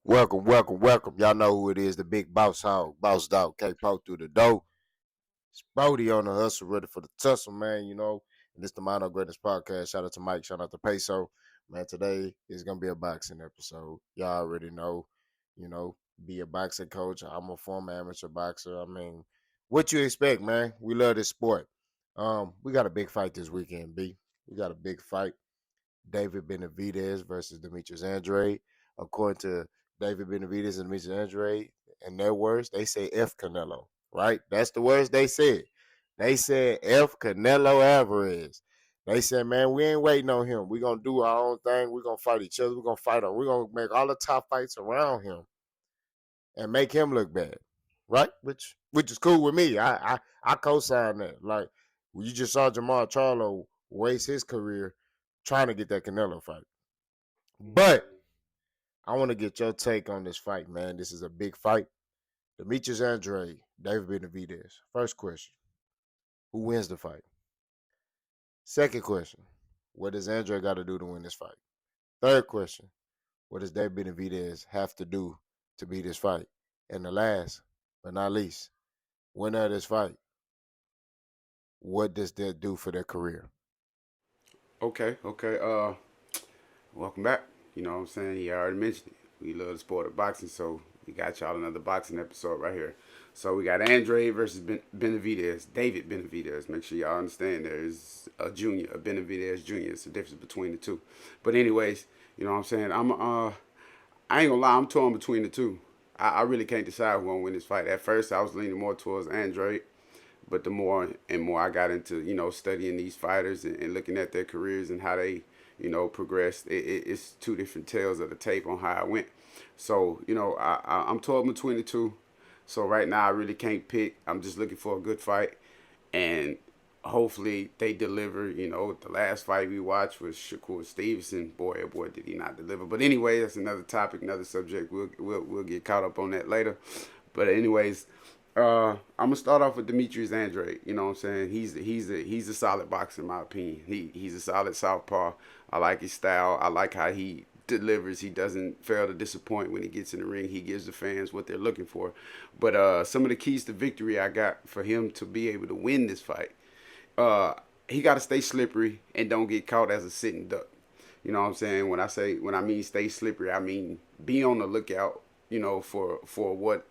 Welcome, welcome, welcome. Y'all know who it is, the big boss hog, boss dog, K-Po through the door. It's Brody on the hustle, ready for the tussle, man. And this the Mono Greatness Podcast. Shout out to Mike, shout out to Peso. Man, today is going to be a boxing episode. Y'all already know, be a boxing coach. I'm a former amateur boxer. I mean, what you expect, man? We love this sport. We got a big fight this weekend, B. We got a big fight. David Benavidez versus Demetrius Andrade. According to David Benavidez and Demetrius Andrade, in their words, they say F Canelo, right? That's the words they said. They said F Canelo Alvarez. They said, man, we ain't waiting on him. We're going to do our own thing. We're going to fight each other. We're going to fight him. We're going to make all the top fights around him and make him look bad, right? Which is cool with me. I co-sign that. Like, you just saw Jamal Charlo waste his career trying to get that Canelo fight. But I want to get your take on this fight, man. This is a big fight. Demetrius Andrade, David Benavidez. First question, who wins the fight? Second question, what does Andrade got to do to win this fight? Third question, what does David Benavidez have to do to beat this fight? And the last, but not least, winner of this fight, what does that do for their career? Okay. Welcome back. You know what I'm saying? He already mentioned it. We love the sport of boxing, so we got y'all another boxing episode right here. So we got Andre versus Benavidez, David Benavidez. Make sure y'all understand there is a junior, a Benavidez junior. It's the difference between the two. But anyways, you know what I'm saying? I ain't gonna lie, I'm torn between the two. I really can't decide who gonna win this fight. At first, I was leaning more towards Andre, but the more and more I got into studying these fighters and looking at their careers and how they progressed, it's two different tales of the tape on how I went. So I'm torn between the two. So right now I really can't pick. I'm just looking for a good fight, and hopefully they deliver. The last fight we watched was Shakur Stevenson. Boy, oh boy, did he not deliver. But anyway, that's another topic, another subject. We'll get caught up on that later. But anyways, I'm gonna start off with Demetrius Andrade. You know what I'm saying? He's a solid boxer in my opinion. He's a solid southpaw. I like his style. I like how he delivers. He doesn't fail to disappoint when he gets in the ring. He gives the fans what they're looking for. But some of the keys to victory I got for him to be able to win this fight, uh, he got to stay slippery and don't get caught as a sitting duck. You know what I'm saying? When I mean stay slippery, I mean be on the lookout. For what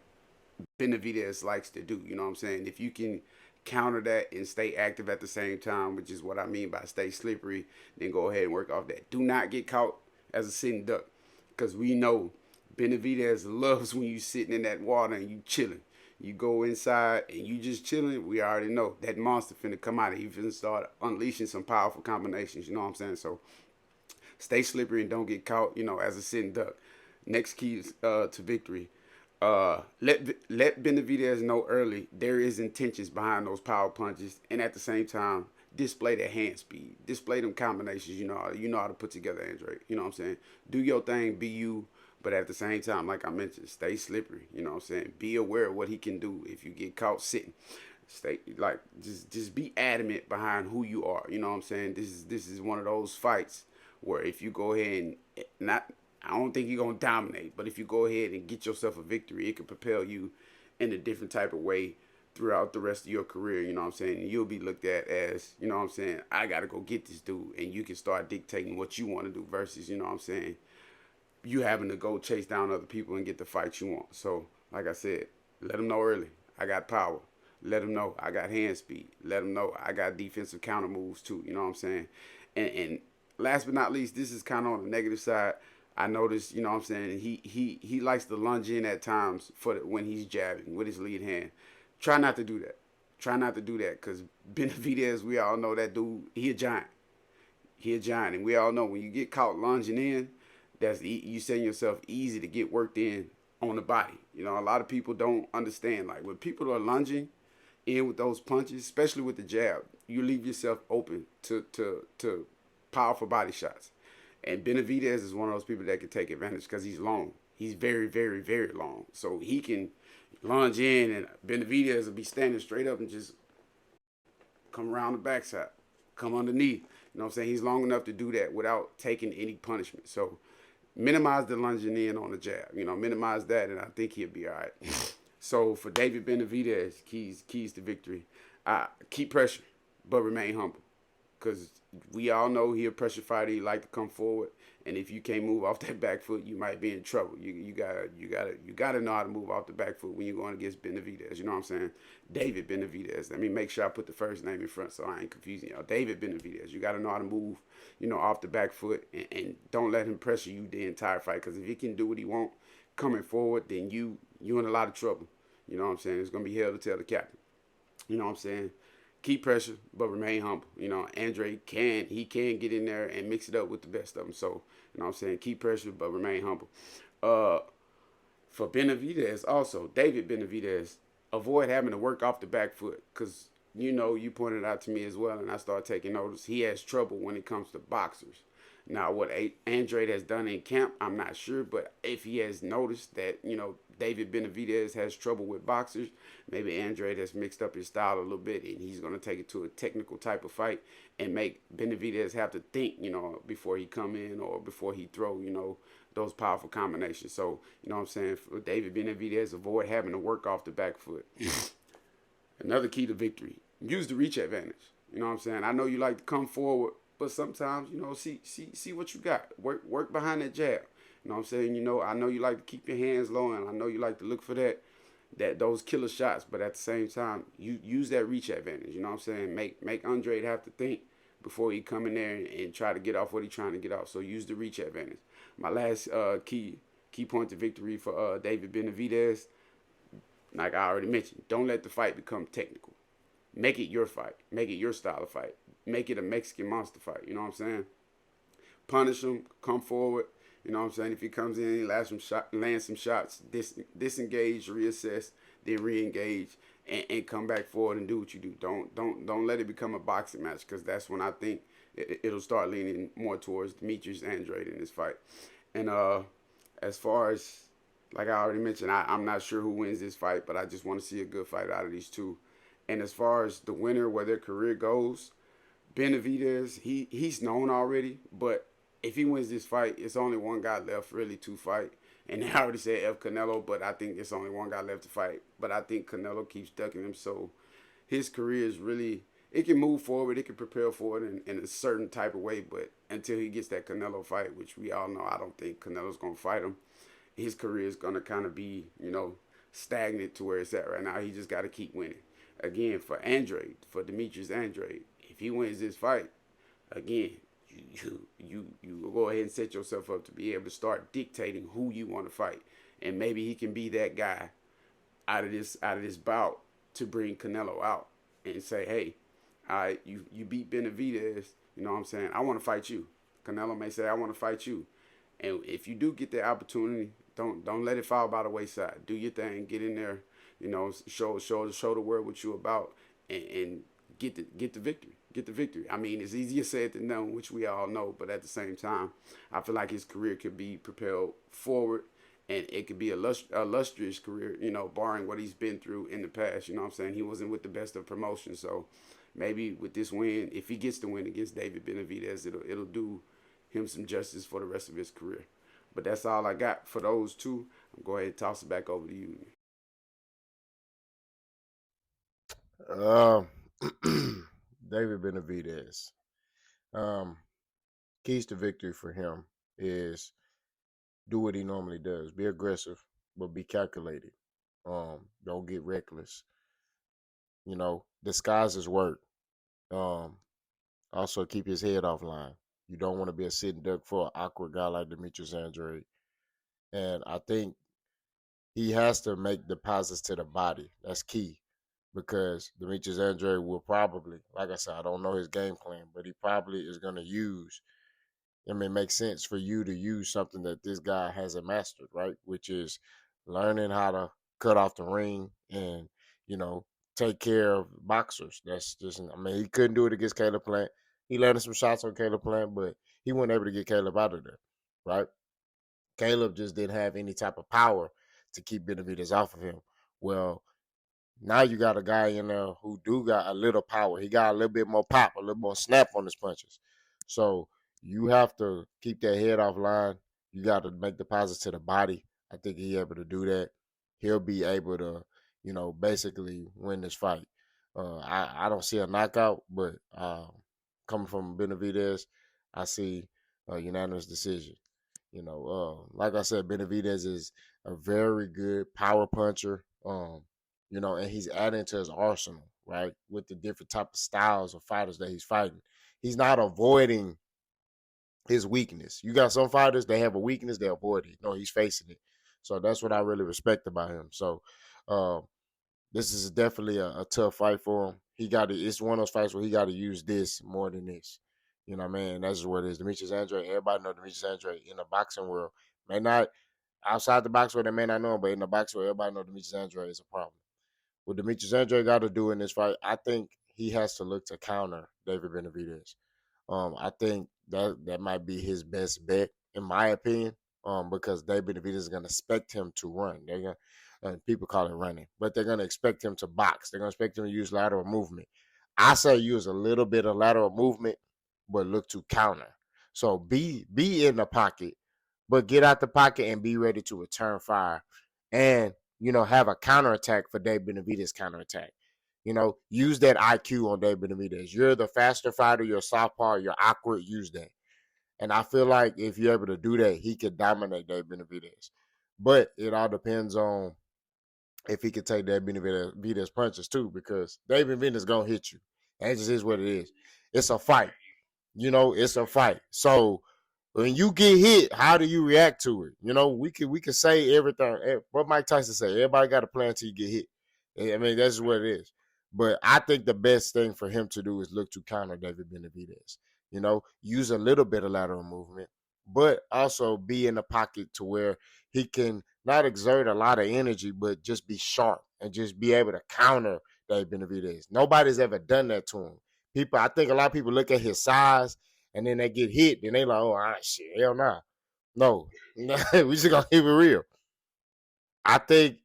Benavidez likes to do. You know what I'm saying? If you can counter that and stay active at the same time, which is what I mean by stay slippery, then go ahead and work off that. Do not get caught as a sitting duck, because we know Benavidez loves when you sitting in that water and you chilling. You go inside and you just chilling. We already know that monster finna come out. He finna start unleashing some powerful combinations. You know what I'm saying? So stay slippery and don't get caught. As a sitting duck. Next key to victory. Let Benavidez know early there is intentions behind those power punches, and at the same time display the hand speed, display them combinations. You know how to put together Andre. You know what I'm saying? Do your thing, be you, but at the same time, like I mentioned, stay slippery. You know what I'm saying? Be aware of what he can do if you get caught sitting. Stay like just be adamant behind who you are. You know what I'm saying? This is one of those fights where if you go ahead and not, I don't think you're gonna dominate, but if you go ahead and get yourself a victory, it can propel you in a different type of way throughout the rest of your career. You know what I'm saying? And you'll be looked at as, you know what I'm saying, I gotta go get this dude, and you can start dictating what you want to do versus, you know what I'm saying, you having to go chase down other people and get the fight you want. So, like I said, let them know early. I got power. Let them know I got hand speed. Let them know I got defensive counter moves too. You know what I'm saying? And last but not least, this is kind of on the negative side. I noticed, you know what I'm saying, he likes to lunge in at times when he's jabbing with his lead hand. Try not to do that. Try not to do that, because Benavidez, we all know that dude, he a giant. He a giant, and we all know when you get caught lunging in, you setting yourself easy to get worked in on the body. A lot of people don't understand. Like when people are lunging in with those punches, especially with the jab, you leave yourself open to powerful body shots. And Benavidez is one of those people that can take advantage because he's long. He's very, very, very long. So he can lunge in, and Benavidez will be standing straight up and just come around the backside, come underneath. You know what I'm saying? He's long enough to do that without taking any punishment. So minimize the lunging in on the jab. Minimize that, and I think he'll be all right. So for David Benavidez, keys to victory. Keep pressure, but remain humble, because we all know he a pressure fighter. He like to come forward, and if you can't move off that back foot, you might be in trouble. You gotta know how to move off the back foot when you're going against Benavidez. You know what I'm saying? David Benavidez. Let me make sure I put the first name in front so I ain't confusing y'all. David Benavidez. You gotta know how to move, off the back foot, and don't let him pressure you the entire fight. Because if he can do what he want coming forward, then you in a lot of trouble. You know what I'm saying? It's gonna be hell to tell the captain. You know what I'm saying? Keep pressure, but remain humble. Andre can get in there and mix it up with the best of them. So, you know what I'm saying? Keep pressure, but remain humble. Uh, for Benavidez, also, David Benavidez, avoid having to work off the back foot, because, you pointed out to me as well, and I started taking notice. He has trouble when it comes to boxers. Now, what Andrade has done in camp, I'm not sure, but if he has noticed that, David Benavidez has trouble with boxers, maybe Andrade has mixed up his style a little bit, and he's going to take it to a technical type of fight and make Benavidez have to think, before he come in or before he throw, those powerful combinations. So, you know what I'm saying? For David Benavidez, avoid having to work off the back foot. Another key to victory, use the reach advantage. You know what I'm saying? I know you like to come forward, but sometimes, see what you got. Work behind that jab. You know what I'm saying? I know you like to keep your hands low, and I know you like to look for those killer shots, but at the same time, you use that reach advantage. You know what I'm saying? Make Andre have to think before he come in there and try to get off what he's trying to get off. So use the reach advantage. My last key point to victory for David Benavidez, like I already mentioned, don't let the fight become technical. Make it your fight. Make it your style of fight. Make it a Mexican monster fight. You know what I'm saying? Punish him. Come forward. You know what I'm saying? If he comes in, he lands some shots, disengage, reassess, then re-engage, and come back forward and do what you do. Don't let it become a boxing match, because that's when I think it'll start leaning more towards Demetrius Andrade in this fight. And as far as, like I already mentioned, I'm not sure who wins this fight, but I just want to see a good fight out of these two. And as far as the winner, where their career goes, Benavidez, he's known already, but if he wins this fight, it's only one guy left really to fight. And I already said F. Canelo, but I think it's only one guy left to fight. But I think Canelo keeps ducking him, so his career is really, it can move forward, it can propel forward in a certain type of way, but until he gets that Canelo fight, which we all know, I don't think Canelo's going to fight him, his career is going to kind of be, stagnant to where it's at right now. He just got to keep winning. Again, for Demetrius Andrade, if he wins this fight, again, you go ahead and set yourself up to be able to start dictating who you want to fight, and maybe he can be that guy out of this bout to bring Canelo out and say, hey, all right, you beat Benavidez, you know what I'm saying? I want to fight you. Canelo may say, I want to fight you, and if you do get that opportunity, don't let it fall by the wayside. Do your thing, get in there, show the world what you about, and get the victory. Get the victory. I mean, it's easier said than done, which we all know, but at the same time, I feel like his career could be propelled forward, and it could be a illustrious career, barring what he's been through in the past. You know what I'm saying? He wasn't with the best of promotion, so maybe with this win, if he gets the win against David Benavidez, it'll do him some justice for the rest of his career. But that's all I got for those two. I'm going to go ahead and toss it back over to you. Um, David Benavidez. Um, keys to victory for him is do what he normally does. Be aggressive, but be calculated. Don't get reckless. Disguise his work. Um, also keep his head offline. You don't want to be a sitting duck for an awkward guy like Demetrius Andrade. And I think he has to make deposits to the body. That's key, because Demetrius Andrade will probably, like I said, I don't know his game plan, but he probably is going to use. I mean, it makes sense for you to use something that this guy hasn't mastered, right? Which is learning how to cut off the ring and, you know, take care of boxers. That's just, I mean, he couldn't do it against Caleb Plant. He landed some shots on Caleb Plant, but he wasn't able to get Caleb out of there, right? Caleb just didn't have any type of power to keep Benavidez off of him. Well, now you got a guy in there who do got a little power. He got a little bit more pop, a little more snap on his punches. So you have to keep that head offline. You got to make deposits to the body. I think he's able to do that. He'll be able to, basically win this fight. I don't see a knockout, but coming from Benavidez, I see a unanimous decision. Like I said, Benavidez is a very good power puncher. And he's adding to his arsenal, right? With the different type of styles of fighters that he's fighting. He's not avoiding his weakness. You got some fighters, they have a weakness, they avoid it. No, he's facing it. So that's what I really respect about him. So uh, this is definitely a tough fight for him. It's one of those fights where he got to use this more than this. You know what I mean? That's just what it is. Demetrius Andrade, everybody know Demetrius Andrade in the boxing world. May not, outside the boxing world, they may not know him, but in the boxing world, everybody know Demetrius Andrade is a problem. What Demetrius Andrade got to do in this fight, I think he has to look to counter David Benavidez. I think that might be his best bet, in my opinion, because David Benavidez is going to expect him to run. They're going people call it running, but they're going to expect him to box. They're going to expect him to use lateral movement. I say use a little bit of lateral movement, but look to counter. So be in the pocket, but get out the pocket and be ready to return fire, and have a counterattack for Dave Benavidez counterattack. Use that IQ on Dave Benavidez. You're the faster fighter. You're a southpaw. You're awkward. Use that. And I feel like if you're able to do that, he could dominate Dave Benavidez. But it all depends on if he could take Dave Benavidez punches too, because Dave Benavidez is gonna hit you. And it just is what it is. It's a fight. It's a fight. So when you get hit, how do you react to it? We could say everything. What Mike Tyson say, everybody got a plan until you get hit. I mean, that's what it is. But I think the best thing for him to do is look to counter David Benavidez. Use a little bit of lateral movement, but also be in the pocket to where he can not exert a lot of energy, but just be sharp and just be able to counter David Benavidez. Nobody's ever done that to him. I think a lot of people look at his size and then they get hit, and they like, oh, shit, hell nah. No, we just gonna keep it real. I think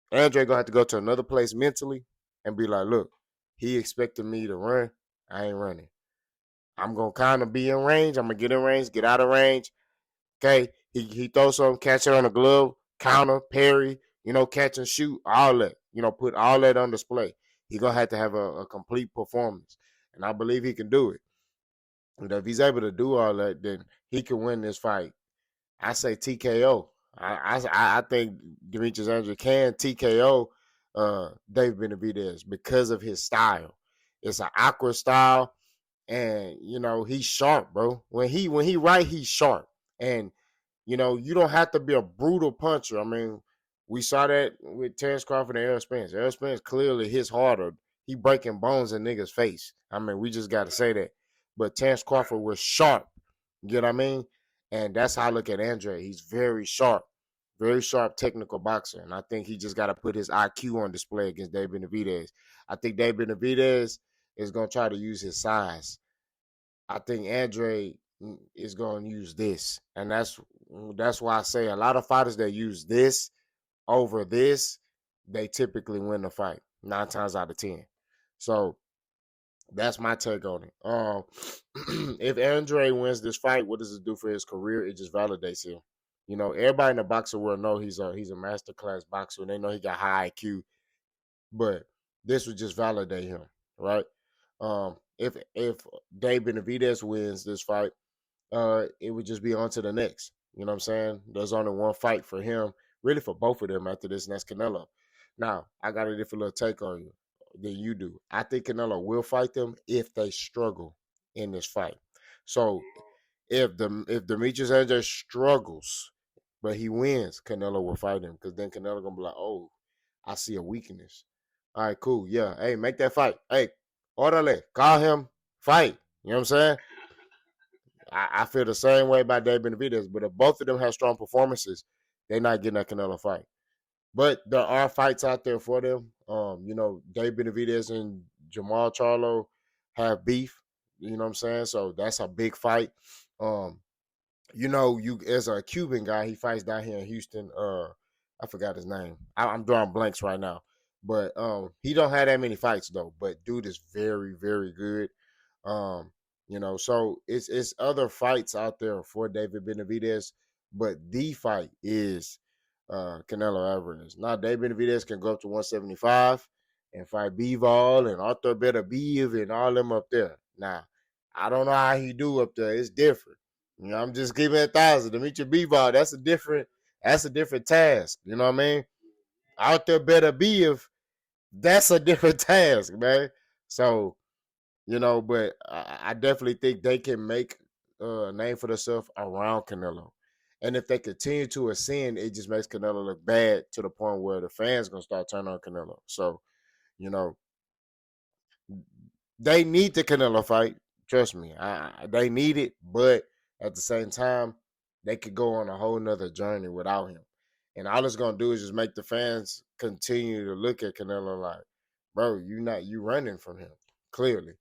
Andre gonna have to go to another place mentally and be like, look, he expected me to run. I ain't running. I'm gonna kind of be in range. I'm gonna get in range, get out of range. Okay, he throws something, catch it on the glove, counter, parry, catch and shoot, all that. Put all that on display. He gonna have to have a complete performance, and I believe he can do it. And if he's able to do all that, then he can win this fight. I say TKO. I think Demetrius Andrade can TKO David Benavidez because of his style. It's an awkward style, and he's sharp, bro. When he right, he's sharp, and you don't have to be a brutal puncher. I mean, we saw that with Terrence Crawford and Errol Spence. Errol Spence clearly hits harder. He breaking bones in niggas' face. I mean, we just got to say that. But Terrence Crawford was sharp. You know what I mean? And that's how I look at Andre. He's very sharp technical boxer. And I think he just got to put his IQ on display against David Benavidez. I think David Benavidez is going to try to use his size. I think Andre is going to use this. And that's why I say a lot of fighters that use this over this, they typically win the fight 9 times out of 10. So that's my take on it. If Andre wins this fight, what does it do for his career? It just validates him. Everybody in the boxing world know he's a masterclass boxer. They know he got high IQ, but this would just validate him, right? If Dave Benavidez wins this fight, it would just be on to the next. You know what I'm saying? There's only one fight for him, really for both of them after this, and that's Canelo. Now, I got a different little take on you than you do. I think Canelo will fight them if they struggle in this fight. So if Demetrius Andrade struggles, but he wins, Canelo will fight him, because then Canelo gonna be like, oh, I see a weakness. All right, cool. Yeah. Hey, make that fight. Hey, orderly, call him, fight. You know what I'm saying? I feel the same way about Dave Benavidez, but if both of them have strong performances, they're not getting that Canelo fight. But there are fights out there for them. Dave Benavidez and Jamal Charlo have beef. You know what I'm saying? So that's a big fight. You as a Cuban guy, he fights down here in Houston. I forgot his name. I'm drawing blanks right now. But he don't have that many fights though. But dude is very, very good. So it's other fights out there for David Benavidez, but the fight is Canelo Alvarez. Now David Benavidez can go up to 175 and fight Bivol and Arthur Beterbiev and all them up there. Now, I don't know how he do up there. It's different. I'm just giving 1,000. Dimitri Bivol, that's a different task. You know what I mean? Arthur Beterbiev, that's a different task, man. So but I definitely think they can make a name for themselves around Canelo. And if they continue to ascend, it just makes Canelo look bad to the point where the fans gonna start turning on Canelo. So, you know, they need the Canelo fight. Trust me, they need it. But at the same time, they could go on a whole nother journey without him. And all it's gonna do is just make the fans continue to look at Canelo like, bro, you running from him clearly.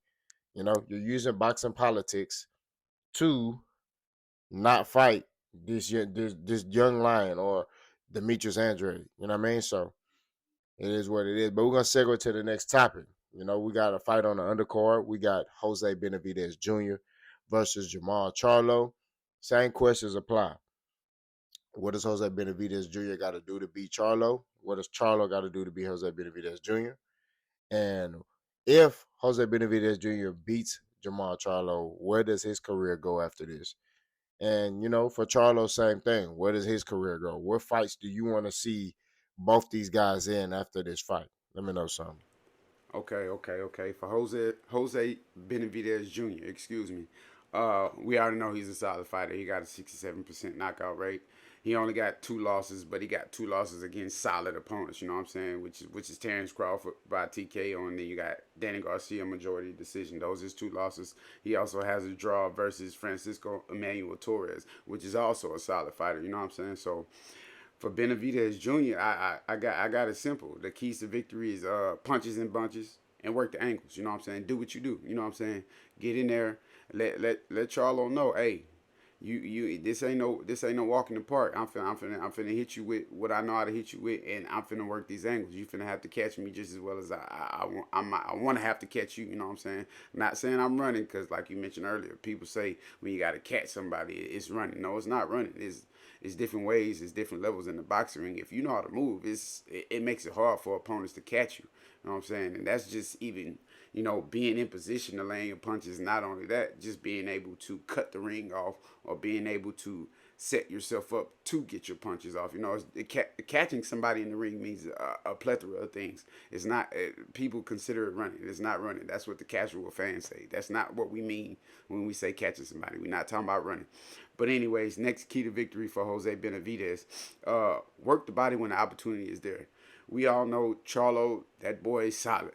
You're using boxing politics to not fight this young lion or Demetrius Andrade. You know what I mean? So it is what it is. But we're gonna segue to the next topic. We got a fight on the undercard. We got Jose Benavidez Jr. versus Jamal Charlo. Same questions apply. What does Jose Benavidez Jr. got to do to beat Charlo? What does Charlo got to do to beat Jose Benavidez Jr.? And if Jose Benavidez Jr. beats Jamal Charlo, where does his career go after this? And for Charlo, same thing. Where does his career go? What fights do you want to see both these guys in after this fight? Let me know something. Okay. For Jose Benavidez Jr., excuse me. We already know he's a solid fighter. He got a 67% knockout rate. He only got 2 losses, but he got 2 losses against solid opponents. You know what I'm saying? Which is Terrence Crawford by TKO, and then you got Danny Garcia majority decision. Those are his 2 losses. He also has a draw versus Francisco Emmanuel Torres, which is also a solid fighter. You know what I'm saying? So for Benavidez Jr., I got it simple. The keys to victory is punches and bunches and work the angles. You know what I'm saying? Do what you do. You know what I'm saying? Get in there. Let Charlo know, hey, you this ain't no walk in the park. I'm finna hit you with what I know how to hit you with, and I'm finna work these angles. You finna have to catch me just as well as I want to have to catch you. You know what I'm saying? Not saying I'm running, because like you mentioned earlier, people say when you got to catch somebody, it's running. No, it's not running. It's different ways, it's different levels in the boxing ring. If you know how to move, it makes it hard for opponents to catch you. You know what I'm saying? And that's just even, being in position to land your punches. Not only that, just being able to cut the ring off, or being able to set yourself up to get your punches off. Catching somebody in the ring means a plethora of things. It's not, people consider it running. It's not running. That's what the casual fans say. That's not what we mean when we say catching somebody. We're not talking about running. But anyways, next key to victory for Jose Benavidez, work the body when the opportunity is there. We all know Charlo, that boy is solid.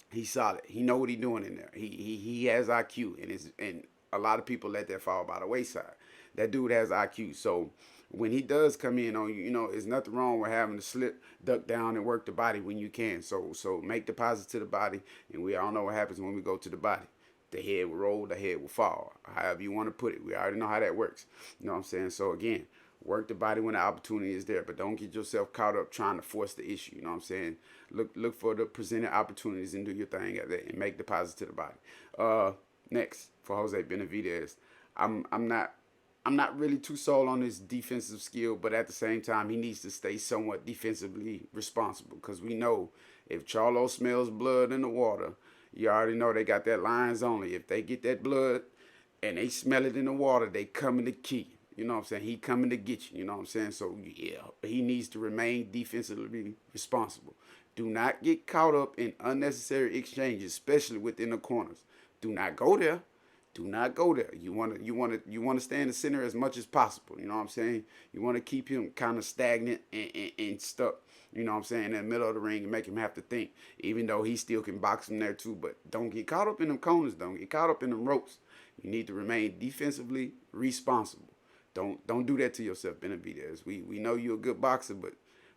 He's solid. He know what he's doing in there. He has IQ, and a lot of people let that fall by the wayside. That dude has IQ. So when he does come in on you, there's nothing wrong with having to slip, duck down, and work the body when you can. So make deposits to the body, and we all know what happens when we go to the body. The head will roll, the head will fall. However you want to put it. We already know how that works. You know what I'm saying? So again, work the body when the opportunity is there, but don't get yourself caught up trying to force the issue. You know what I'm saying? Look for the presented opportunities and do your thing at that and make deposits to the body. Next for Jose Benavidez, I'm not really too sold on his defensive skill, but at the same time, he needs to stay somewhat defensively responsible, because we know if Charlo smells blood in the water, you already know they got that lines only. If they get that blood and they smell it in the water, they coming to kill you. You know what I'm saying? He coming to get you. You know what I'm saying? So, yeah, he needs to remain defensively responsible. Do not get caught up in unnecessary exchanges, especially within the corners. Do not go there. Do not go there. You want to stay in the center as much as possible. You know what I'm saying? You want to keep him kind of stagnant and stuck. You know what I'm saying? In the middle of the ring and make him have to think. Even though he still can box him there too. But don't get caught up in them corners. Don't get caught up in them ropes. You need to remain defensively responsible. Don't do that to yourself, Benavidez. We know you're a good boxer, but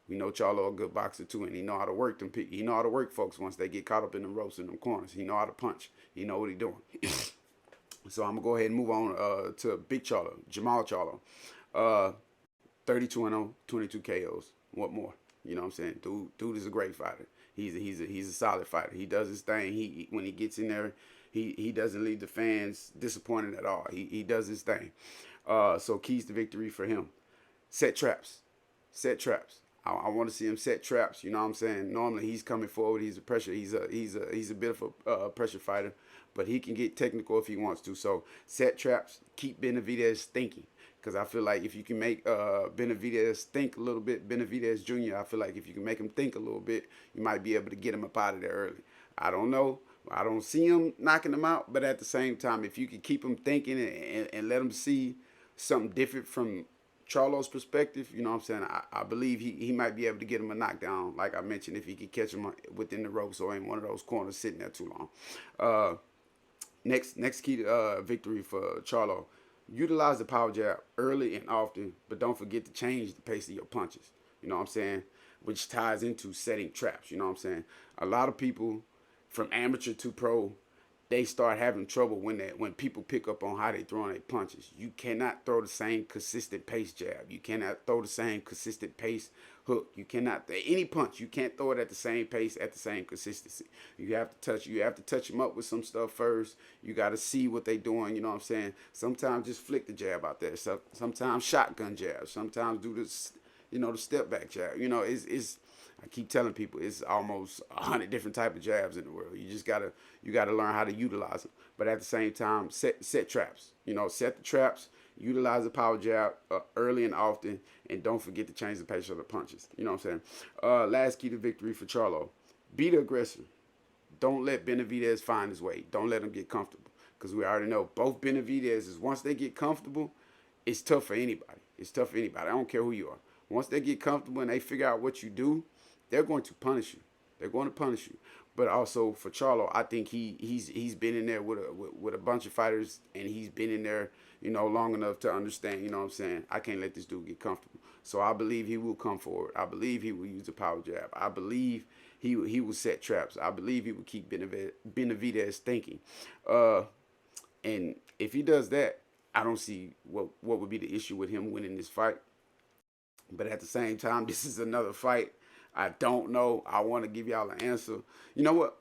we know Charlo a good boxer too, and he know how to work them. He know how to work folks once they get caught up in the ropes in them corners. He know how to punch. He know what he doing. So I'm gonna go ahead and move on to Big Charlo, Jamal Charlo. 32-0, 22 KOs. What more? You know what I'm saying? Dude is a great fighter. He's a solid fighter. He does his thing. He when he gets in there, He doesn't leave the fans disappointed at all. He does his thing. So keys to victory for him: set traps, set traps. I want to see him set traps. You know what I'm saying? Normally he's coming forward. He's a pressure. He's a bit of a pressure fighter, but he can get technical if he wants to. So set traps. Keep Benavidez thinking. Because I feel like if you can make Benavidez think a little bit, Benavidez Jr., I feel like if you can make him think a little bit, you might be able to get him up out of there early. I don't know. I don't see him knocking him out, but at the same time, if you can keep him thinking and let him see something different from Charlo's perspective, you know what I'm saying? I believe he might be able to get him a knockdown, like I mentioned, if he could catch him within the ropes or in one of those corners sitting there too long. Uh, next key to victory for Charlo: utilize the power jab early and often, but don't forget to change the pace of your punches. You know what I'm saying? Which ties into setting traps. You know what I'm saying? A lot of people, from amateur to pro, they start having trouble when people pick up on how they throwing their punches. You cannot throw the same consistent pace jab. You cannot throw the same consistent pace hook. You cannot any punch. You can't throw it at the same pace at the same consistency. You have to touch. You have to touch them up with some stuff first. You got to see what they doing. You know what I'm saying? Sometimes just flick the jab out there. So, sometimes shotgun jab. Sometimes do this. The step back jab. It's I keep telling people it's almost 100 different type of jabs in the world. You gotta learn how to utilize them. But at the same time, set traps. Set the traps. Utilize the power jab early and often, and don't forget to change the pace of the punches. You know what I'm saying? Last key to victory for Charlo: be the aggressor. Don't let Benavidez find his way. Don't let him get comfortable, because we already know both Benavidez's, once they get comfortable, it's tough for anybody. It's tough for anybody. I don't care who you are. Once they get comfortable and they figure out what you do, they're going to punish you. They're going to punish you. But also for Charlo, I think he's been in there with a bunch of fighters, and he's been in there, long enough to understand. You know what I'm saying? I can't let this dude get comfortable. So I believe he will come forward. I believe he will use the power jab. I believe he will set traps. I believe he will keep Benavidez thinking. And if he does that, I don't see what would be the issue with him winning this fight. But at the same time, this is another fight. I don't know. I want to give y'all an answer. You know what?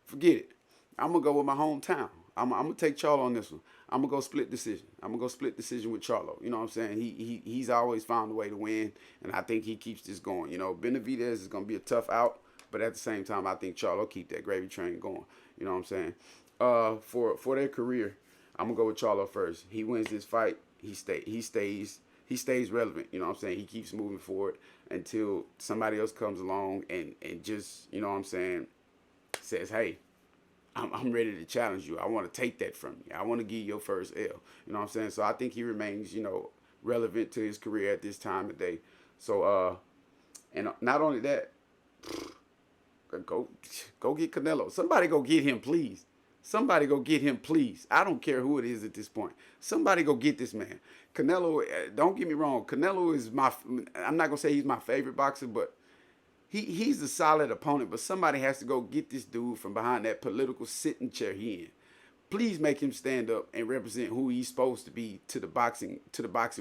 Forget it. I'm going to go with my hometown. I'm going to take Charlo on this one. I'm going to go split decision. I'm going to go split decision with Charlo. You know what I'm saying? He's always found a way to win, and I think he keeps this going. Benavidez is going to be a tough out, but at the same time, I think Charlo keep that gravy train going. You know what I'm saying? For their career, I'm going to go with Charlo first. He wins this fight. He stays relevant. You know what I'm saying? He keeps moving forward until somebody else comes along and just, you know what I'm saying, says, hey, I'm ready to challenge you. I want to take that from you. I want to give you your first L. You know what I'm saying? So I think he remains, relevant to his career at this time of day. So, and not only that, go get Canelo. Somebody go get him, please. Somebody go get him, please. I don't care who it is at this point. Somebody go get this man. Canelo, don't get me wrong. Canelo is I'm not going to say he's my favorite boxer, but he's a solid opponent. But somebody has to go get this dude from behind that political sitting chair he in. Please make him stand up and represent who he's supposed to be to the boxing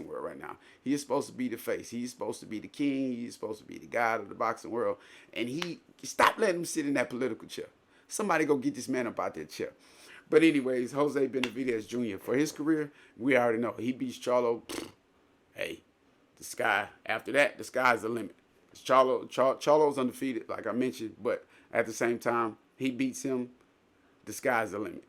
world right now. He is supposed to be the face. He's supposed to be the king. He's supposed to be the god of the boxing world. And stop letting him sit in that political chair. Somebody go get this man up out that chair. But anyways, Jose Benavidez Jr., for his career, we already know he beats Charlo. Hey, after that, the sky's the limit. Charlo's undefeated, like I mentioned, but at the same time, he beats him. The sky's the limit.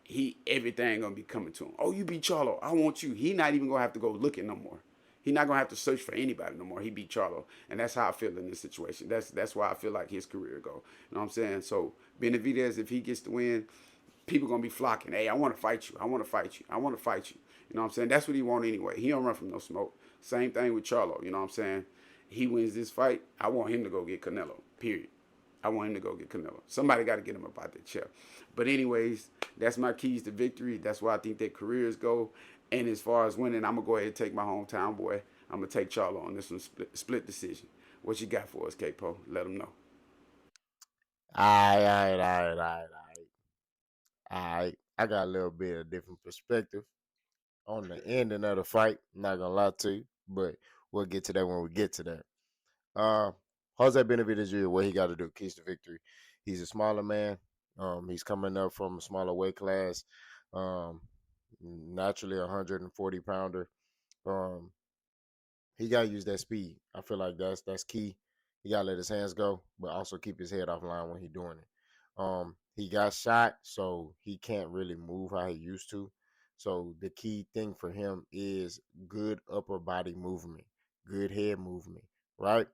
Everything gonna be coming to him. Oh, you beat Charlo. I want you. He not even gonna have to go looking no more. He not gonna have to search for anybody no more. He beat Charlo, and that's how I feel in this situation. That's why I feel like his career go. You know what I'm saying? So Benavidez, if he gets the win, people gonna be flocking. Hey, I want to fight you. I want to fight you. I want to fight you. You know what I'm saying? That's what he want anyway. He don't run from no smoke. Same thing with Charlo. You know what I'm saying? He wins this fight. I want him to go get Canelo. Period. I want him to go get Canelo. Somebody got to get him up out that chair. But anyways, that's my keys to victory. That's where I think their careers go. And as far as winning, I'm going to go ahead and take my hometown boy. I'm going to take Charlo on this one, split decision. What you got for us, K-Po? Let them know. All right. I got a little bit of different perspective on the ending of the fight. I'm not gonna lie to you, but we'll get to that when we get to that. Uh, Jose Benavidez Jr., what he got to do, keys to victory. He's a smaller man. He's coming up from a smaller weight class. Um, naturally a 140 pounder. Um, he got to use that speed. I feel like that's key. He got to let his hands go, but also keep his head off line when he's doing it. He got shot, so he can't really move how he used to. So the key thing for him is good upper body movement, good head movement, right?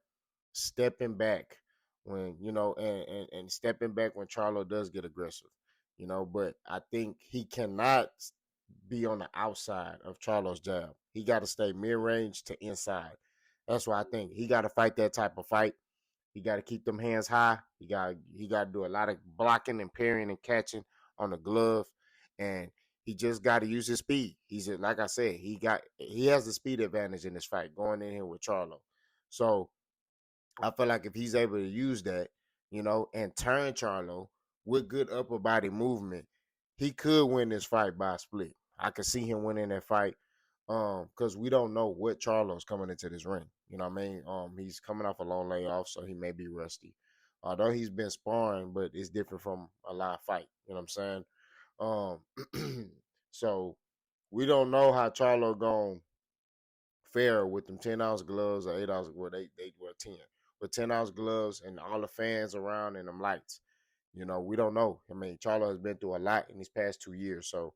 Stepping back when and stepping back when Charlo does get aggressive, But I think he cannot be on the outside of Charlo's jab. He got to stay mid range to inside. That's why I think he got to fight that type of fight. He got to keep them hands high. He got to do a lot of blocking and parrying and catching on the glove, and he just got to use his speed. Like I said, he has the speed advantage in this fight going in here with Charlo. So I feel like if he's able to use that, and turn Charlo with good upper body movement, he could win this fight by a split. I could see him winning that fight. Because we don't know what Charlo's coming into this ring. You know what I mean? He's coming off a long layoff, so he may be rusty. Although he's been sparring, but it's different from a live fight. You know what I'm saying? So we don't know how Charlo gonna fare with them 10-ounce gloves or 8 ounce. Well, they wear 10 with 10-ounce gloves and all the fans around and them lights. We don't know. I mean, Charlo has been through a lot in these past 2 years, so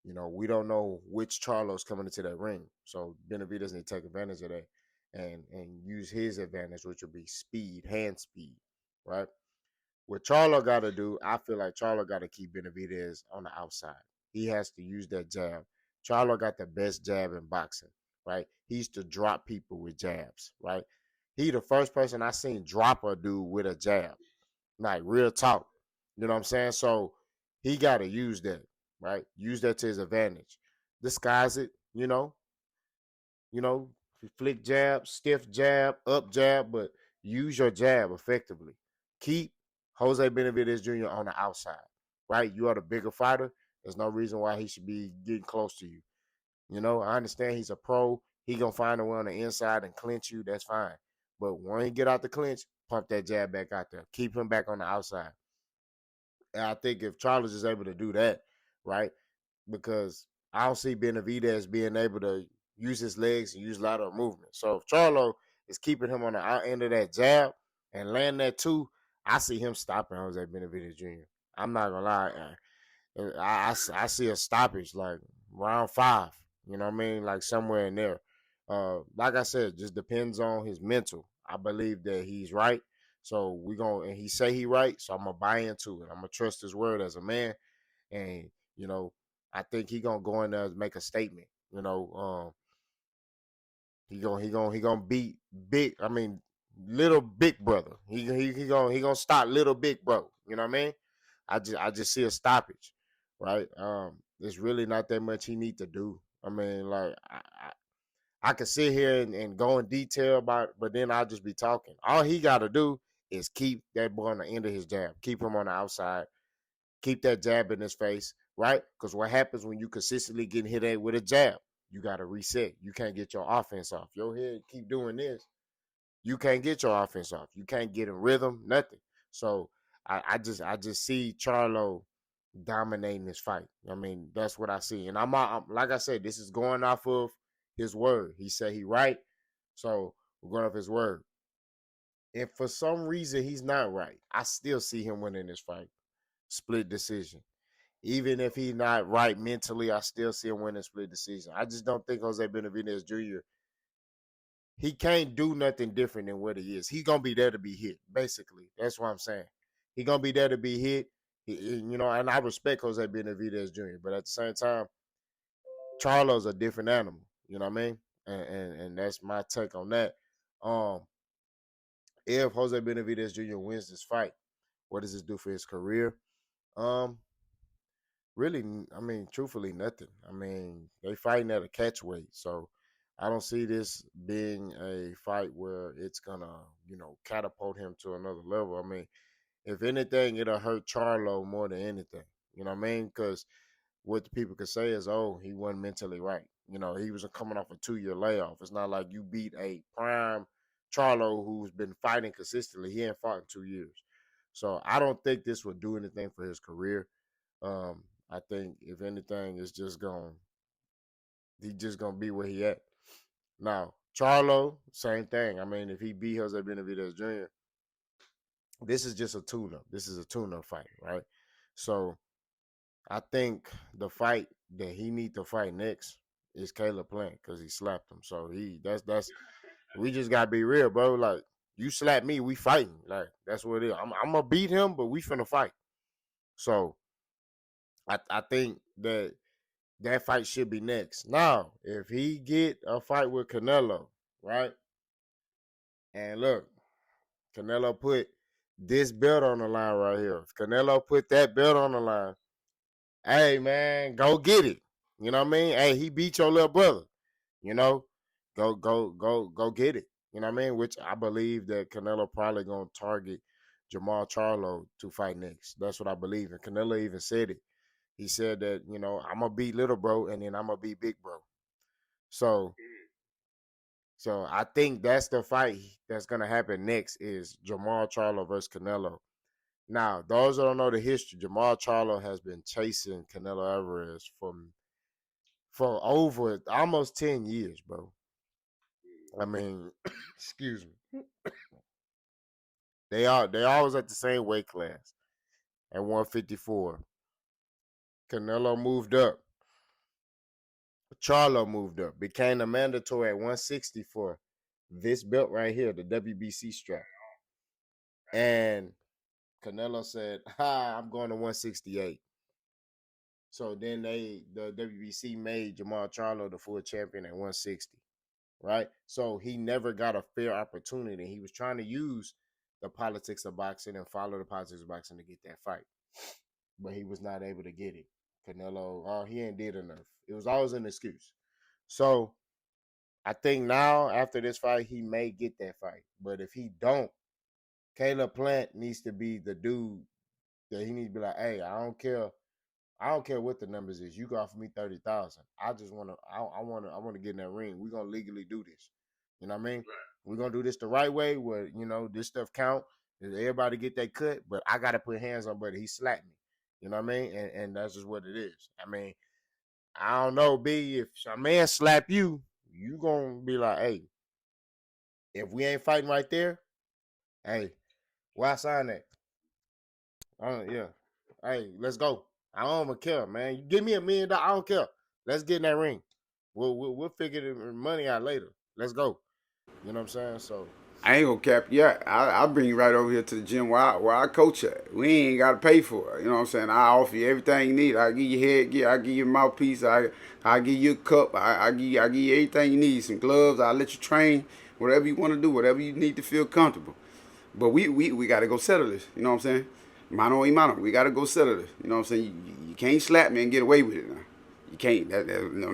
we don't know which Charlo's coming into that ring. So Benavidez need to take advantage of that and use his advantage, which will be speed, hand speed, right? What Charlo got to do, I feel like Charlo got to keep Benavidez on the outside. He has to use that jab. Charlo got the best jab in boxing, right? He used to drop people with jabs, right? He the first person I seen drop a dude with a jab, like real talk. You know what I'm saying? So he got to use that, right? Use that to his advantage. Disguise it, you know, flick jab, stiff jab, up jab, but use your jab effectively. Keep Jose Benavidez Jr. on the outside, right? You are the bigger fighter. There's no reason why he should be getting close to you. I understand he's a pro. He gonna find a way on the inside and clinch you. That's fine. But when he get out the clinch, pump that jab back out there. Keep him back on the outside. And I think if Charles is able to do that, right, because I don't see Benavidez being able to use his legs and use a lot of movement. So if Charlo is keeping him on the out end of that jab and land that two, I see him stopping Jose Benavidez Jr. I'm not gonna lie, I see a stoppage like round 5. You know what I mean? Like somewhere in there. Like I said, just depends on his mental. I believe that he's right. So and he say he right, so I'm gonna buy into it. I'm gonna trust his word as a man, and you know, I think he gonna go in there and make a statement. He gonna beat big. I mean, little big brother. He gonna stop little big bro. You know what I mean? I just see a stoppage, right? There's really not that much he need to do. I mean, like I could sit here and go in detail about it, but then I'll just be talking. All he got to do is keep that boy on the end of his jab, keep him on the outside, keep that jab in his face, right? Because what happens when you consistently getting hit with a jab? You got to reset. You can't get your offense off. Your head keep doing this. You can't get your offense off. You can't get in rhythm, nothing. So I just see Charlo dominating this fight. I mean, that's what I see. And I'm like I said, this is going off of his word. He said he right. So we're going off his word. If for some reason he's not right, I still see him winning this fight. Split decision. Even if he's not right mentally, I still see him winning split decision. I just don't think Jose Benavidez Jr. He can't do nothing different than what he is. He's gonna be there to be hit. Basically, that's what I'm saying. He's gonna be there to be hit. And I respect Jose Benavidez Jr. But at the same time, Charlo's a different animal. You know what I mean? And that's my take on that. Um, if Jose Benavidez Jr. wins this fight, what does this do for his career? Um, really, I mean, truthfully, nothing. I mean, they fighting at a catch weight, so I don't see this being a fight where it's gonna, catapult him to another level. I mean, if anything, it'll hurt Charlo more than anything. You know what I mean? Because what the people could say is, oh, he wasn't mentally right. He was coming off a 2-year layoff. It's not like you beat a prime Charlo who's been fighting consistently. He ain't fought in 2 years. So I don't think this would do anything for his career. Um, I think if anything, he's just gonna be where he at. Now, Charlo, same thing. I mean, if he beat Jose Benavidez Jr., this is just a tune-up. This is a tune-up fight, right? So I think the fight that he need to fight next is Caleb Plant because he slapped him. So that's we just gotta be real, bro. Like you slap me, we fighting. Like that's what it is. I'm gonna beat him, but we finna fight. So I think that fight should be next. Now, if he get a fight with Canelo, right? And look, Canelo put this belt on the line right here. If Canelo put that belt on the line, hey man, go get it. You know what I mean? Hey, he beat your little brother. You know, go get it. You know what I mean? Which I believe that Canelo probably gonna target Jamal Charlo to fight next. That's what I believe. And Canelo even said it. He said that, I'm gonna beat little bro and then I'm gonna beat big bro. So I think that's the fight that's gonna happen next is Jamal Charlo versus Canelo. Now, those that don't know the history, Jamal Charlo has been chasing Canelo Alvarez for over almost 10 years, bro. I mean, excuse me. They always at the same weight class at 154. Canelo moved up. Charlo moved up. Became a mandatory at 164. This belt right here, the WBC strap. And Canelo said, I'm going to 168. So then the WBC made Jamal Charlo the full champion at 160. Right? So he never got a fair opportunity. He was trying to use the politics of boxing and follow the politics of boxing to get that fight. But he was not able to get it. Canelo, he ain't did enough. It was always an excuse. So I think now after this fight, he may get that fight. But if he don't, Caleb Plant needs to be the dude that he needs to be like, hey, I don't care. I don't care what the numbers is. You can offer me 30,000. I just wanna I wanna get in that ring. We're gonna legally do this. You know what I mean? Right. We're gonna do this the right way where, this stuff count. Everybody get that cut, but I gotta put hands on Brody. He slapped me. You know what I mean? And that's just what it is. I mean, I don't know, B, if a man slap you, you gonna be like, hey, if we ain't fighting right there, hey, why sign that? Yeah. Hey, let's go. I don't even care, man. You give me $1 million, I don't care. Let's get in that ring. We'll figure the money out later. Let's go. You know what I'm saying? So I ain't gonna cap you. Yeah, I'll bring you right over here to the gym where I coach at. We ain't gotta pay for it. You know what I'm saying? I offer you everything you need. I give you headgear. I give you a mouthpiece. I give you a cup. I give you everything you need. Some gloves. I let you train. Whatever you want to do. Whatever you need to feel comfortable. But we gotta go settle this. You know what I'm saying? Mano y mano. We gotta go settle this. You know what I'm saying? You can't slap me and get away with it now. You can't. No.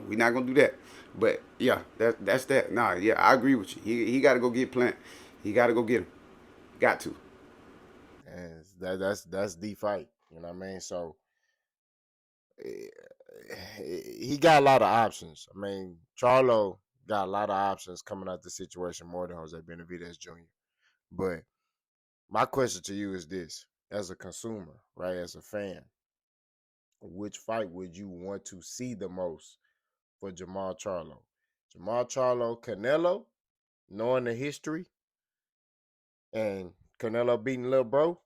We're not gonna do that. But yeah, that's that. Nah, yeah, I agree with you. He got to go get Plant. He got to go get him. Got to. and that's the fight. You know what I mean? So he got a lot of options. I mean, Charlo got a lot of options coming out the situation more than Jose Benavidez Jr. But my question to you is this: as a consumer, right, as a fan, which fight would you want to see the most for Jamal Charlo? Jamal Charlo, Canelo, knowing the history, and Canelo beating Lil Bro,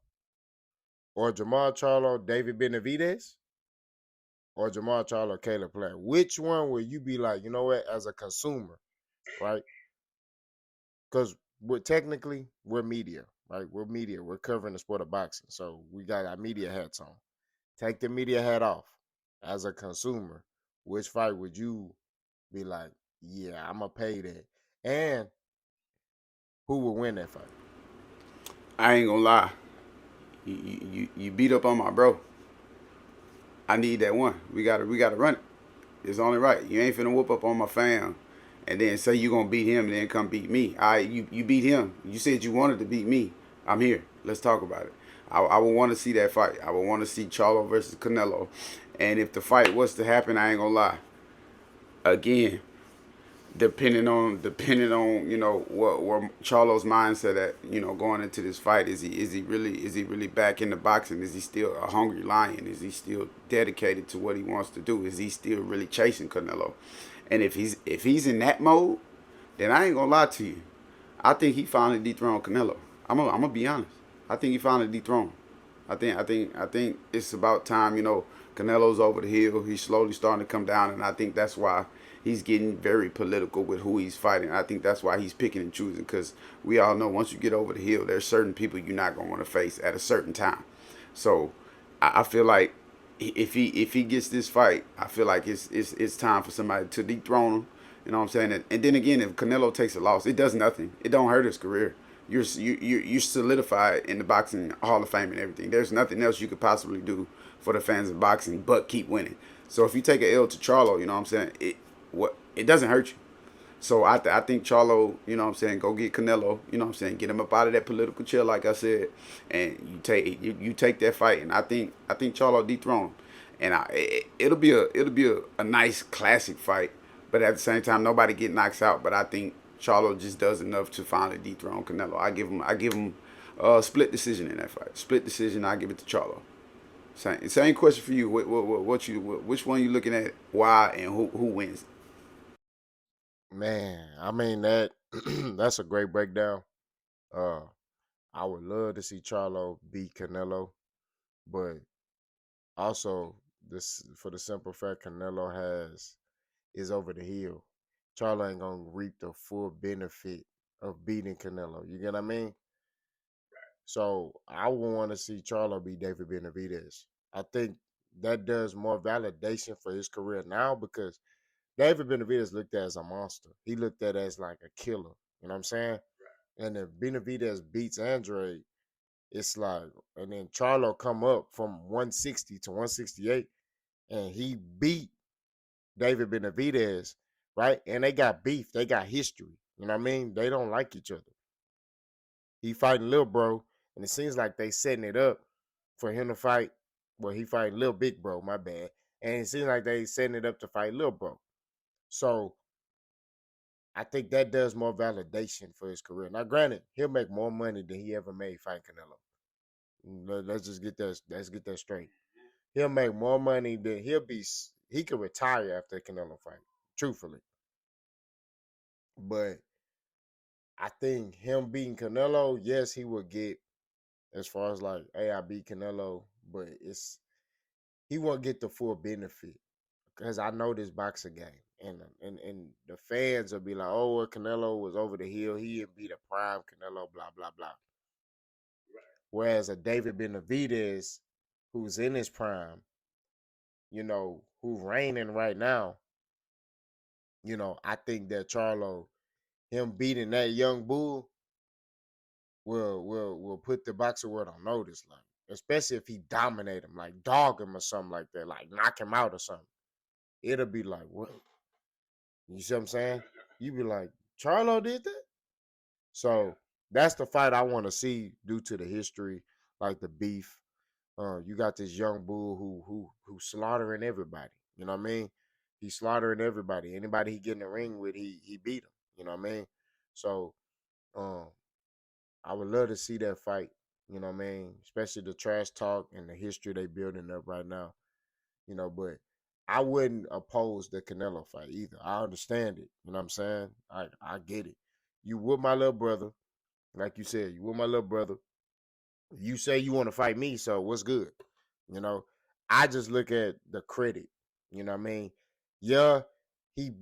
or Jamal Charlo, David Benavidez, or Jamal Charlo, Caleb Plant? Which one will you be like, you know what, as a consumer, right? Because we're media, right? We're media. We're covering the sport of boxing, so we got our media hats on. Take the media hat off. As a consumer, which fight would you be like, yeah, I'm gonna pay that? And who would win that fight? I ain't gonna lie. You beat up on my bro. I need that one. We gotta run it. It's only right. You ain't finna whoop up on my fam and then say you gonna beat him and then come beat me. You beat him. You said you wanted to beat me. I'm here. Let's talk about it. I would want to see that fight. I would want to see Charlo versus Canelo. And if the fight was to happen, I ain't gonna lie. Again, depending on what Charlo's mindset at going into this fight. Is he really back into boxing? Is he still a hungry lion? Is he still dedicated to what he wants to do? Is he still really chasing Canelo? And if he's in that mode, then I ain't gonna lie to you. I think he finally dethroned Canelo. I'm gonna be honest. I think he finally dethroned. I think it's about time. Canelo's over the hill. He's slowly starting to come down, and I think that's why he's getting very political with who he's fighting. I think that's why he's picking and choosing, because we all know once you get over the hill, there's certain people you're not gonna want to face at a certain time. So I feel like if he gets this fight, I feel like it's time for somebody to dethrone him. You know what I'm saying? And then again, if Canelo takes a loss, it does nothing. It don't hurt his career. You're solidified in the boxing Hall of Fame and everything. There's nothing else you could possibly do for the fans of boxing but keep winning. So if you take a L to Charlo, you know what I'm saying? It doesn't hurt you. So I think Charlo, go get Canelo, get him up out of that political chill, like I said, and you take that fight, and I think Charlo dethroned, and it'll be a nice classic fight, but at the same time nobody get knocks out, but I think Charlo just does enough to finally dethrone Canelo. I give him a split decision in that fight, split decision. I give it to Charlo. Same question for you. Which one you looking at? Why and who wins? Man, I mean that that's a great breakdown. Uh, I would love to see Charlo beat Canelo, but also this for the simple fact Canelo has is over the hill. Charlo ain't gonna reap the full benefit of beating Canelo. You get what I mean? So I would want to see Charlo beat David Benavidez. I think that does more validation for his career now because David Benavidez looked at as a monster. He looked at as like a killer. You know what I'm saying? And if Benavidez beats Andre, it's like, and then Charlo come up from 160 to 168, and he beat David Benavidez, right? And they got beef. They got history. You know what I mean? They don't like each other. He fighting Lil Bro, and it seems like they setting it up for him to fight. Well, he fighting Lil Big Bro, my bad. And it seems like they setting it up to fight Lil Bro. So I think that does more validation for his career. Now, granted, he'll make more money than he ever made fighting Canelo. Let's just get that. Let's get that straight. He'll make more money than He could retire after a Canelo fight. Truthfully, but I think him beating Canelo, yes, he will get as far as like, hey, I beat Canelo, but he won't get the full benefit because I know this boxing game, and the fans will be like, oh, well, Canelo was over the hill, he didn't beat a prime Canelo, blah blah blah. Whereas a David Benavidez, who's in his prime, who's reigning right now, I think that Charlo, him beating that young bull, will put the boxing world on notice, like especially if he dominate him, like dog him or something like that, like knock him out or something. It'll be like, what? You see what I'm saying? You be like, Charlo did that. So that's the fight I want to see due to the history, like the beef. You got this young bull who slaughtering everybody. You know what I mean? He's slaughtering everybody. Anybody he get in the ring with, he beat him. You know what I mean? So um, I would love to see that fight. You know what I mean? Especially the trash talk and the history they building up right now. But I wouldn't oppose the Canelo fight either. I understand it. You know what I'm saying? I get it. You with my little brother, like you said, you with my little brother. You say you want to fight me, so what's good? You know, I just look at the credit. You know what I mean? Yeah, he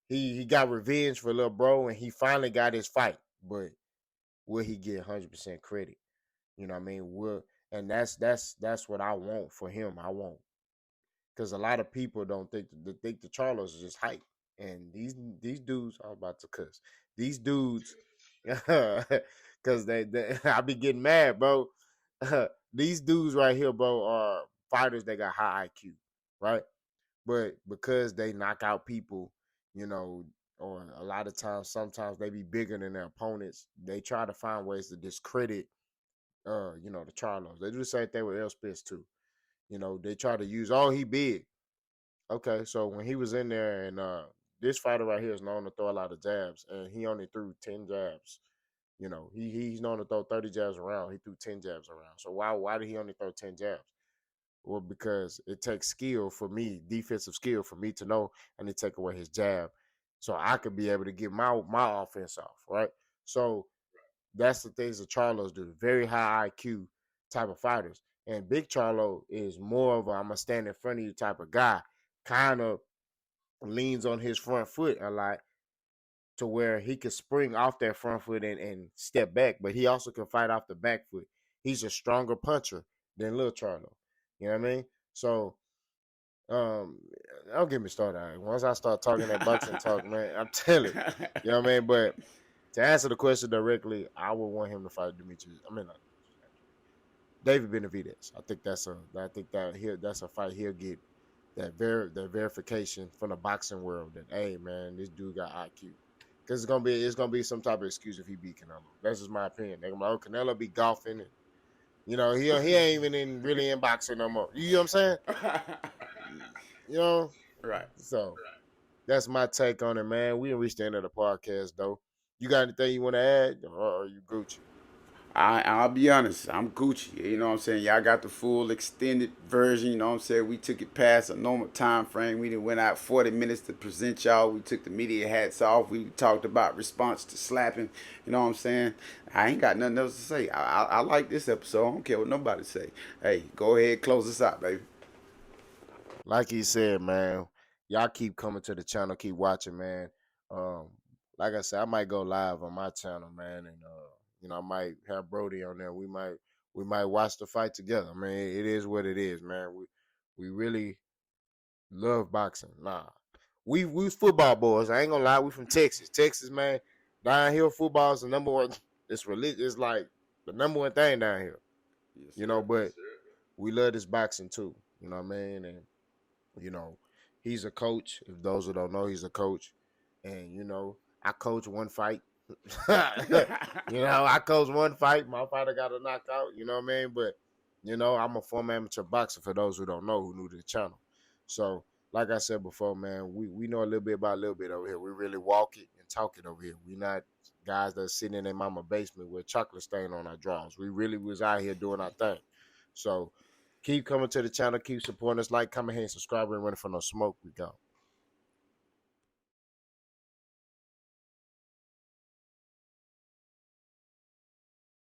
he got revenge for little bro, and he finally got his fight. But will he get 100% credit? You know what I mean? And that's what I want for him. I want because a lot of people don't think the Charlos is just hype, and these dudes are about to cuss. These dudes, because they I be getting mad, bro. These dudes right here, bro, are fighters that got high IQ, right? But because they knock out people, you know, or a lot of times, sometimes they be bigger than their opponents. They try to find ways to discredit, the Charlos. They do the same thing with Elspeth too. They try to use, oh, he big. Okay, so when he was in there and this fighter right here is known to throw a lot of jabs, and he only threw 10 jabs. You know, he's known to throw 30 jabs around. He threw 10 jabs around. So why did he only throw 10 jabs? Well, because it takes skill for me, defensive skill for me to know and to take away his jab, so I could be able to get my offense off, right? So that's the things that Charlos do. Very high IQ type of fighters. And Big Charlo is more of a I'm gonna stand in front of you type of guy. Kind of leans on his front foot a lot to where he can spring off that front foot and step back, but he also can fight off the back foot. He's a stronger puncher than Lil Charlo. You know what I mean? So um don't get me started. Once I start talking that boxing talk, man, I'm telling you. You know what I mean? But to answer the question directly, I would want him to fight Demetrius. I mean, David Benavidez. That's a fight he'll get that verification from the boxing world that hey man, this dude got IQ. Because it's gonna be some type of excuse if he beat Canelo. That's just my opinion. They're gonna be like, oh, Canelo be golfing and he ain't even really in boxing no more. You know what I'm saying? You know? Right. So that's my take on it, man. We didn't reach the end of the podcast though. You got anything you want to add, or are you Gucci? I'll be honest, I'm Gucci. You know what I'm saying? Y'all got the full extended version. You know what I'm saying? We took it past a normal time frame. We didn't went out 40 minutes to present y'all. We took the media hats off. We talked about response to slapping. You know what I'm saying? I ain't got nothing else to say. I like this episode. I don't care what nobody say. Hey, go ahead, close us out, baby. Like he said, man, y'all keep coming to the channel, keep watching, man. Um, like I said, I might go live on my channel, man, and I might have Brody on there. We might watch the fight together. I mean, it is what it is, man. We really love boxing. Nah, we football boys. I ain't gonna lie, we from Texas. Texas, man. Down here, football is the number one. It's religious. It's like the number one thing down here. Yes, sir. But we love this boxing too. You know what I mean? And you know, he's a coach. If those who don't know, he's a coach. And, I coach one fight. I coach one fight. My fighter got a knockout. You know what I mean? But, I'm a former amateur boxer for those who don't know, who new to the channel. So, like I said before, man, we know a little bit about a little bit over here. We really walk it and talk it over here. We not guys that sitting in their mama basement with chocolate stain on our drawers. We really was out here doing our thing. So, keep coming to the channel. Keep supporting us. Like, comment, and subscribe. And running for no smoke. We go.